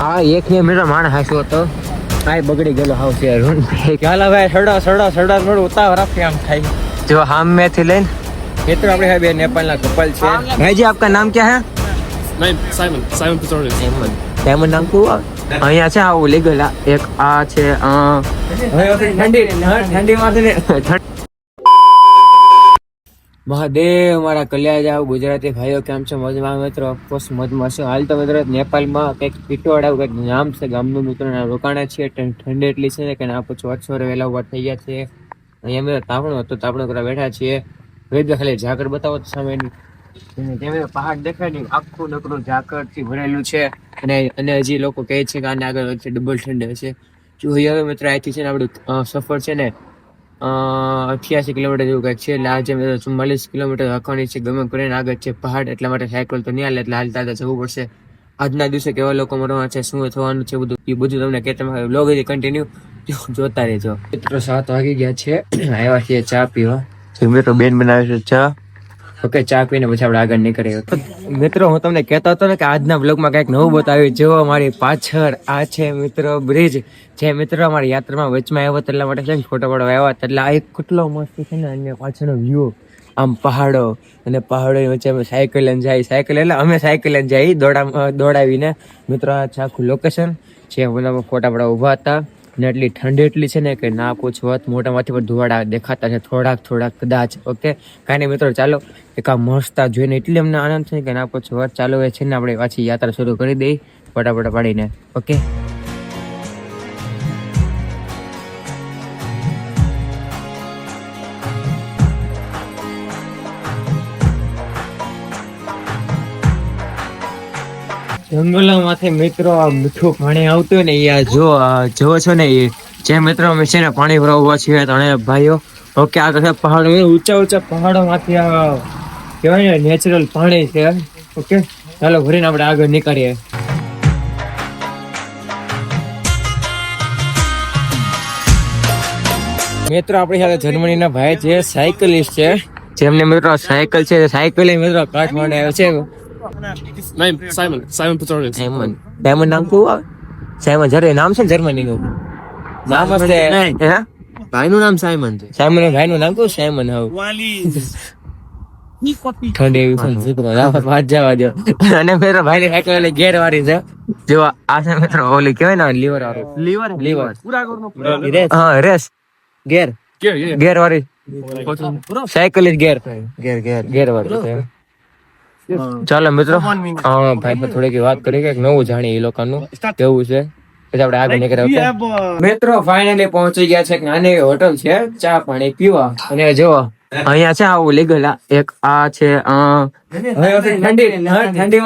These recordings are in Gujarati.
હા એક ને મેરો માણસ હાસ્યો હતો કાઈ બગડી ગયેલો હાવ છે ચાલો ભાઈ સડો થોડું ઉતાવળ રાખી આમ થાય જો હામ में થી લઈને મિત્રો આપણે બે નેપાળના કપલ છે भाई जी आपका नाम क्या है Simon Pistorius. સાયમન નામ શું અહીંયા છે આવું લીગલ એક આ છે ઠંડી મહાદેવ મારા કલ્યાણ જાવ ગુજરાતી ભાઈઓ કેમ છો મજમાં મિત્રો ઓફકોર્સ મજમાં છો હાલ તો મિત્રો નેપાળમાં કંઈક પીટોડા કંઈક નામ છે ગામનું મિત્રોના રોકાણા છે ઠંડી એટલી છે ને કે ના પૂછો 8 વહેલા ઉભા થઈ ગયા છે અહીંયા મેં તાપણો હતો તાપણો કરવા બેઠા છીએ વેદ ખાલી ઝાકર બતાવો તો સામેની પહાડ દેખાય ને આખું નકરું ઝાકર થી ભરેલું છે અને હજી લોકો કહે છે કે આને આગળ વચ્ચે ડબલ ઠંડ હશે જો હવે મિત્ર અહીંથી છે ને આપણું સફર છે ને 88 કિલોમીટર જેવું કંઈક છે એટલે આજે 44 કિલોમીટર રાખવાની છે ગમે કરીને આગળ છે પહાડ એટલા માટે સાયકલ તો નહીં હાલે એટલે હાલતા જવું પડશે આજના દિવસે કેવા લોકો મરવાના છે શું થવાનું છે બધું તમને કે તમે બ્લોગ કન્ટિન્યુ જોતા રહેજો મિત્રો 7 વાગી ગયા છે આવ્યા છીએ ચા પીવા મિત્રો બેન બનાવે છે ચા ઓકે ચા પીને પછી આપણે આગળ નીકળીએ મિત્રો હું તમને કહેતો હતો ને કે આજના બ્લોગમાં કંઈક નવું બતાવ્યું જો મારી પાછળ આ છે મિત્રો બ્રિજ જે મિત્રો અમારી યાત્રામાં વચમાં આવ્યો એટલા માટે છે ને ફોટો પાડવા આવ્યા એટલે આ એક કેટલો મસ્ત છે ને અને પાછળનો વ્યૂ આમ પહાડો અને પહાડોની વચ્ચે અમે સાયકલ લઈને એટલે અમે સાયકલ લઈને જઈ દોડાવીને મિત્રો આ છે આખું લોકેશન છે ઓલામાં ફોટા પાડવા ઊભા હતા ને એટલી ઠંડી એટલી છે ને કે ના પૂછવત મોટામાંથી પણ ધુવાડા દેખાતા છે થોડાક કદાચ ઓકે કાંઈ નહીં મિત્રો ચાલો એક આ મસ્ત જોઈને એટલી અમને આનંદ છે કે ના પૂછવત ચાલો એ છે ને આપણે પાછી યાત્રા શરૂ કરી દઈ ફટાફટ પાડીને ઓકે જંગલોમાંથી મિત્રો મીઠું પાણી આવતું ને એ જો છો ને એ જે મિત્રો અમે છે ને પાણી ભરવા ઉભા છીએ ત્રણે ભાઈઓ ઓકે આગળ પહાડો ઊંચા પહાડોમાંથી કહેવાય ને નેચરલ પાણી છે ઓકે ચાલો ભરીને આપણે આગળ નીકળીએ મિત્રો આપણી સાથે જર્મનીના ભાઈ છે સાયકલિસ્ટ છે જેમને મિત્રો સાયકલ છે સાયકલ મિત્રો કાઠમાંડ આવ્યો છે Simon Pistorius. સાયમન નામ શું આવે સાયમન જરે નામ છે જર્મનીનું નામ હશે હે ભાઈનું નામ સાયમન છે સાયમન ભાઈનું નામ શું સાયમન હાવ ઠંડી એવી વાત જવા દો અને મેરા ભાઈની સાયકલ ગેર વાળી છે જો આ છે મિત્રો ઓલી કહેવાય ને લીવર વાળું લીવર હા રેસ ગેર વાળી સાયકલ ગેર વાળી ચાલો મિત્રો ભાઈ થોડીક વાત કરી કે નવું જાણીએ એ લોકોનું કેવું છે પછી આપણે આગળ નીકળ્યા મિત્રો ફાઇનલી પહોંચી ગયા છે નાની હોટલ છે ચા પાણી પીવા અને જો અહીંયા છે આવું લીગલ એક આ છે ઠંડી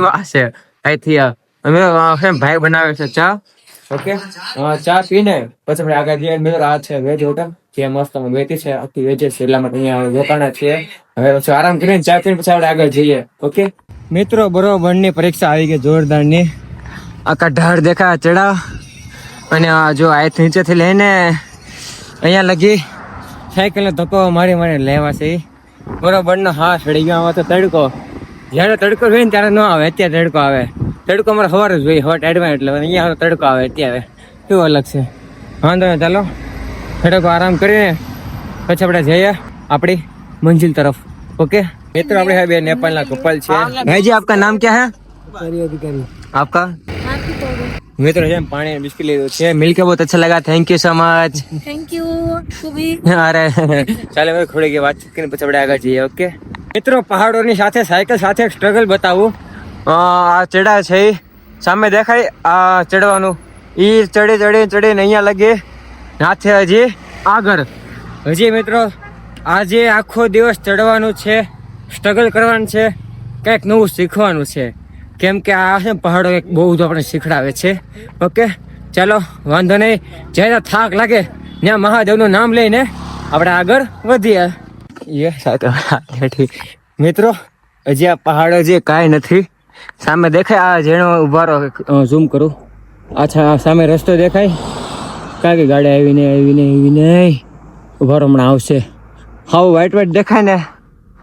વાસે અહીંથી અમે ભાઈ બનાવે છે ચા ઓકે ચા પીને પછી આપણે આગળ જઈએ મિત્રો આ છે વેજ હોટલ જે મસ્ત બેઠી છે આખી વેજ છે એટલા માટે અહીંયા રોકાણા છે હવે પછી આરામ કરીને ચા પીને પછી આપણે આગળ જઈએ ઓકે મિત્રો બરોબર ની પરીક્ષા આવી ગઈ જોરદાર ની આખા ઢાળ દેખા ચડાવ અને જો આ નીચેથી લઈને અહીંયા લગી સાયકલ ને ધક્કો મારી લેવા છે બરોબર નો હા ચડી ગયો તો તડકો જયારે તડકો હોય ને ત્યારે ન આવે અત્યારે તડકો આવે તડકો અમારે સવારે જ હોય હવા ટાઈડમાં એટલે અહીંયા તડકો આવે અત્યારે શું અલગ છે વાંધો નહીં ચાલો તડકો આરામ કરીને પછી આપણે જઈએ આપણી મંજિલ તરફ ओके मित्र अपने है नेपाल ना कपल છે भाई जी आपका नाम क्या है अधिकारी आपका मित्र है पानी बिस्किट ले છે मिलके बहुत अच्छा लगा thank you so much thank you Subi अरे ચાલે હવે થોડી કે વાતચીત કરીને પછી આપણે આગળ જઈએ ઓકે મિત્રો પહાડોની સાથે સાયકલ સાથે એક સ્ટ્રગલ બતાવું આ ચડા છે સામે દેખાય આ ચડવાનું ઈ ચડીને અહીંયા લગે નાથે હજી આગળ હજી મિત્રો આજે આખો દિવસ ચડવાનું છે સ્ટ્રગલ કરવાનું છે કંઈક નવું શીખવાનું છે કેમ કે આ છે પહાડો એક બહુ બધું આપણે શીખડાવે છે ઓકે ચાલો વાંધો નહીં જ્યારે થાક લાગે ત્યાં મહાદેવનું નામ લઈને આપણે આગળ વધીએ મિત્રો હજી આ પહાડો જે કાંઈ નથી સામે દેખાય આ જેનો ઉભારો ઝૂમ કરું અચ્છા સામે રસ્તો દેખાય કાંઈ ગાડી આવીને ઉભારો હમણાં આવશે હાવ વ્હાઈટ દેખાય ને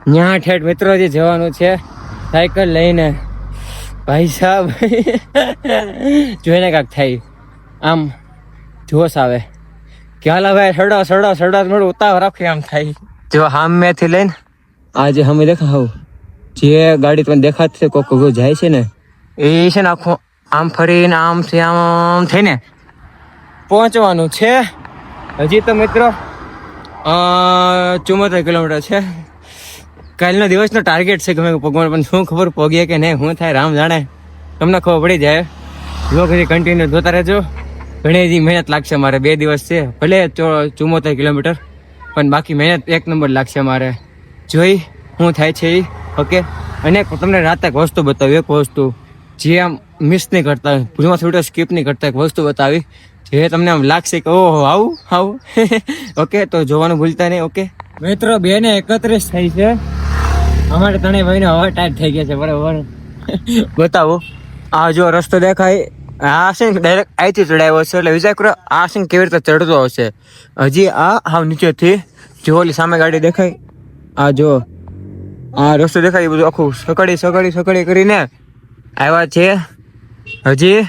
ત્યાં ઠેઠ મિત્રો જે જવાનું છે સાયકલ લઈને ભાઈ સાહેબ જોઈને કાંક થાય આમ જોશ આવે કે હાલ હવે સડો થોડું ઉતાવ રાખી આમ થાય. જો સામેથી લઈને આજે અમે દેખાવ જે ગાડી તમને દેખાતી કોક જાય છે ને એ છે ને આખું આમ ફરીને આમથી આમ થઈને પહોંચવાનું છે. હજી તો મિત્રો 74 કિલોમીટર છે. કાલનો દિવસનો ટાર્ગેટ છે ગમે ભગવાન પણ શું ખબર પગીએ કે નહીં શું થાય રામ જાણે. તમને ખબર પડી જાય. લોક હજી કન્ટિન્યુ જોતા રહેજો. ઘણી હજી મહેનત લાગશે મારે 2 દિવસ છે ભલે 74 કિલોમીટર પણ બાકી મહેનત 1 નંબર લાગશે મારે. જોઈ શું થાય છે એ ઓકે. અને તમને રાતે એક વસ્તુ બતાવી એક વસ્તુ જે આમ મિસ નહીં કરતા ભૂલમાં થોડો સ્કીપ નહીં કરતા એક વસ્તુ બતાવી જે તમને આમ લાગશે કે ઓહો આવું ઓકે. તો જોવાનું ભૂલતા નહીં ઓકે. મિત્રો 2:31 થઈ છે. અમારે ત્રણેય ભાઈને હવા ટાઈટ થઈ ગયા છે બરાબર. બતાવો આ જો રસ્તો દેખાય આ છે ને ડાયરેક્ટ અહીંથી ચડાવ્યો છે એટલે વિચાર કરો આ છે ને કેવી રીતે ચડતો હશે. હજી આ હાવ નીચેથી જો ઓલી સામે ગાડી દેખાય આ જો આ રસ્તો દેખાય એ બધું આખું સકડી કરીને આવ્યા છે. હજી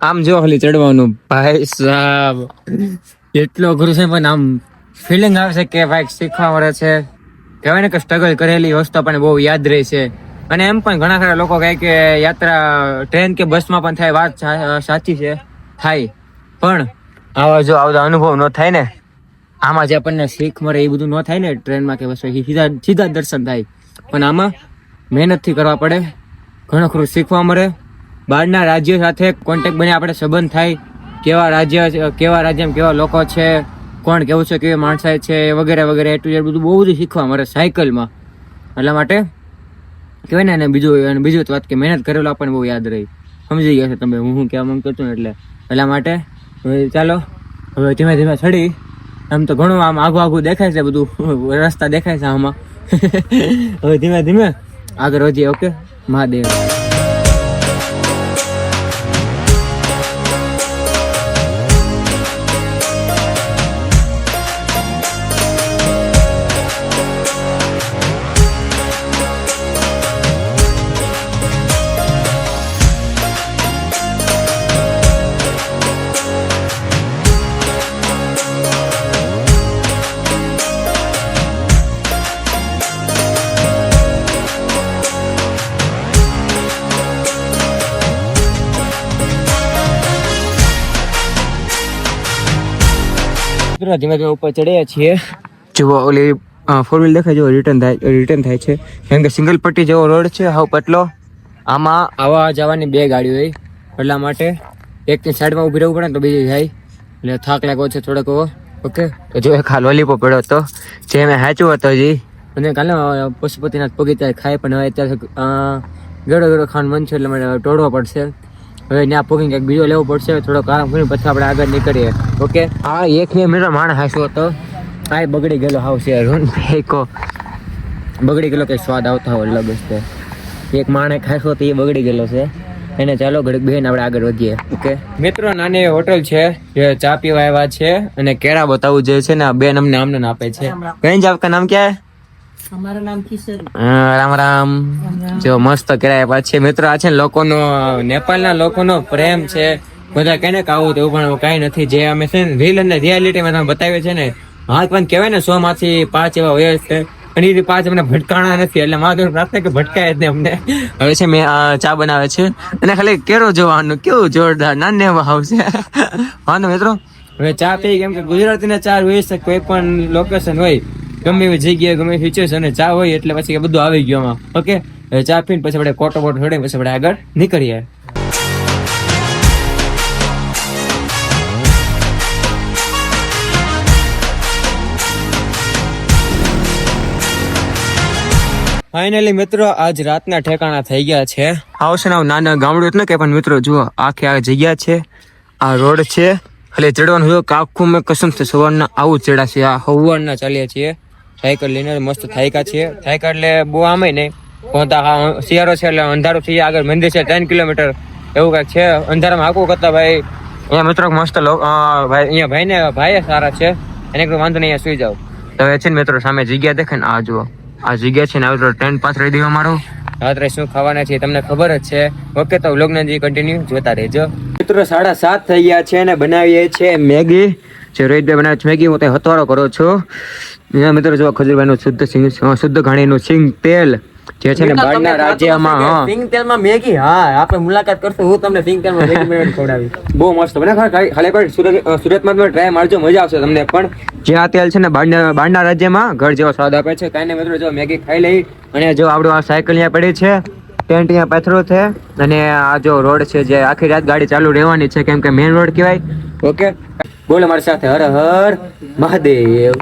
આમ જો ખાલી ચડવાનું ભાઈ સાહેબ એટલો અઘરું છે પણ આમ ફિલિંગ આવે છે કે ભાઈ શીખવા મળે છે. કહેવાય ને કે સ્ટ્રગલ કરેલી વસ્તુ આપણને બહુ યાદ રહે છે. અને એમ પણ ઘણા ખરા લોકો કહે કે યાત્રા ટ્રેન કે બસમાં પણ થાય વાત સાચી છે થાય પણ આવા જો આવતા અનુભવ ન થાય ને આમાં જે આપણને શીખ મળે એ બધું ન થાય ને ટ્રેનમાં કે બસ સીધા દર્શન થાય પણ આમાં મહેનતથી કરવા પડે. ઘણું ખરું શીખવા મળે. બહારના રાજ્યો સાથે કોન્ટેક્ટ બને આપણે સંબંધ થાય કેવા રાજ્યમાં કેવા લોકો છે કોણ કેવું છે કેવી માણસાઈ છે વગેરે એટલું બધું બહુ બધું શીખવા મળે સાયકલમાં. એટલા માટે કહેવાય ને અને બીજું વાત કે મહેનત કરેલો આપણને બહુ યાદ રહી. સમજી ગયા છે તમે હું કહેવા માંગતો છું ને એટલા માટે ચાલો હવે ધીમે ધીમે ચડી. આમ તો ઘણું આમ આઘું દેખાય છે બધું રસ્તા દેખાય છે આમાં. હવે ધીમે આગળ વધીએ ઓકે. મહાદેવ. ધીમે ધીમે ઉપર ચડ્યા છીએ. જુઓ ઓલી 4 વ્હીલ દેખાય જો રિટર્ન થાય છે કેમ કે સિંગલ પટ્ટી જેવો રોડ છે હાવ પતલો. આમાં આવવા જવાની 2 ગાડીઓ હોય એટલા માટે એકની સાઈડમાં ઊભી રહેવું પડે ને તો બીજી જાય એટલે થાક લાગ્યો છે થોડોક ઓકે. તો જો એક હાલ લોલીપોપ પડ્યો હતો જે મેં હાચ્યો હતો હજી અને કાલે પશુપતિનાથ પગીચા ખાય પણ હવે અત્યારે ગળો ખાવાનું મન છે એટલે મને તોડવો પડશે. હવે ત્યાં પોગીને કંઈક બીજો લેવો પડશે થોડોક આરામ કરીને પછી આપણે આગળ નીકળીએ ઓકે. આ એક ને મેરો માણસ હાસ્યો હતો આ બગડી ગયેલો હાવ છે બગડી ગયેલો કંઈ સ્વાદ આવતા હોય અલગ જ. એક માણસ ખાસો તો એ બગડી ગયેલો છે એને ચાલો ઘડીક બેન આપણે આગળ વધીએ ઓકે. મિત્રો નાની હોટલ છે જે ચા પીવા આવ્યા છે અને કેળા બતાવું જે છે ને આ બેન અમને આમને આપે છે. બેન જ આપકા નામ ક્યાં હે? हमारा नाम किशोर. રામ જો મસ્ત કેળા આપ્યા છે. મિત્રો આ છે ને લોકોનો નેપાળના લોકોનો પ્રેમ છે. બધા કહે ને કે આવું તેવું પણ કઈ નથી. જે અમે છે ને રીલ અને રિયાલિટીમાં તમે બતાવ્યું છે ને હા પણ કહેવાય ને 100 માંથી 5 એવા હોય છે અને એ 5 અમને ભટકાણા નથી એટલે મારે પ્રાર્થના કે ભટકાય જ નહીં અમને. હવે છે મેં ચા બનાવે છે અને ખાલી કેરો જોવાનું કેવું જોરદાર નાને ભાવ છે. હા મિત્રો હવે ચા પી કેમ કે ગુજરાતીના ચા હોય છે કોઈ પણ લોકેશન હોય ગમે એવી જગ્યાએ ગમે સિચ્યુએશન અને ચા હોય એટલે પછી બધું આવી ગયું આમાં ઓકે. હવે ચા પીને પછી આપણે કોટો છોડીને પછી આપણે આગળ નીકળીએ. ફાઇનલી મિત્રો આજ રાતના ઠેકાણા થઈ ગયા છે. આવશે ને નાના ગામડું એટલે કે પણ મિત્રો જુઓ આખી આ જગ્યા છે આ રોડ છે ખાલી ચડવાનું હોય કે આખું મેં કસમ છે સવારના આવું જ ચડા છે. આ સવારના ચાલીએ છીએ સાયકલ લઈને મસ્ત થાયકા છીએ. થાયકા એટલે બહુ આમે નહીં પહોંચતા શિયાળો છે એટલે અંધારું થઈ આગળ મંદિર છે 3 કિલોમીટર એવું કાંઈક છે. અંધારામાં હાકવું કરતા ભાઈ અહીંયા મિત્રો મસ્ત ભાઈ અહીંયા ભાઈ સારા છે એને કોઈ વાંધો નહીં અહીંયા સુઈ જાવ. તો હવે છે ને મિત્રો સામે જગ્યા દેખે ને આ જુઓ આ જગ્યા છે ને આવી ટ્રેન પાથરી દીધો મારો રાત્રે શું ખાવાના છે એ તમને ખબર જ છે. ઓકે, તો વ્લોગને જે કન્ટિન્યુ જોતા રહેજો. મિત્રો 7:30 થઈ ગયા છે અને બનાવીએ છે મેગી. જે રોહિતભાઈ બનાવે છે મેગી, હું ત્યાં હથવાડો કરો છો. અહીંયા મિત્રો જો ખજૂરભાઈનું શુદ્ધ ઘાણીનું સિંગ તેલ જે છે ને બહારના રાજ્યમાં સિંગ તેલમાં મેગી. હા, આપણે મુલાકાત કરશું. હું તમને સિંગ તેલમાં મેગી બનાવીને ખવડાવી. બહુ મસ્ત બને. ખાલી એકવાર સુરતમાં તમે ટ્રાય મારજો, મજા આવશે તમને પણ. જે આ તેલ છે ને બહારના રાજ્યમાં ઘર જેવો સ્વાદ આપે છે. કાંઈ નહીં મિત્રો, જો મેગી ખાઈ લઈ. અને જો આપણું આ સાયકલ અહીંયા પડી છે, ટેન્ટ અહીંયા પાથરો છે, અને આ જો રોડ છે જે આખી રાત ગાડી ચાલુ રહેવાની છે કેમ કે મેઇન રોડ કહેવાય. ઓકે, બોલો મારી સાથે હર હર મહાદેવ.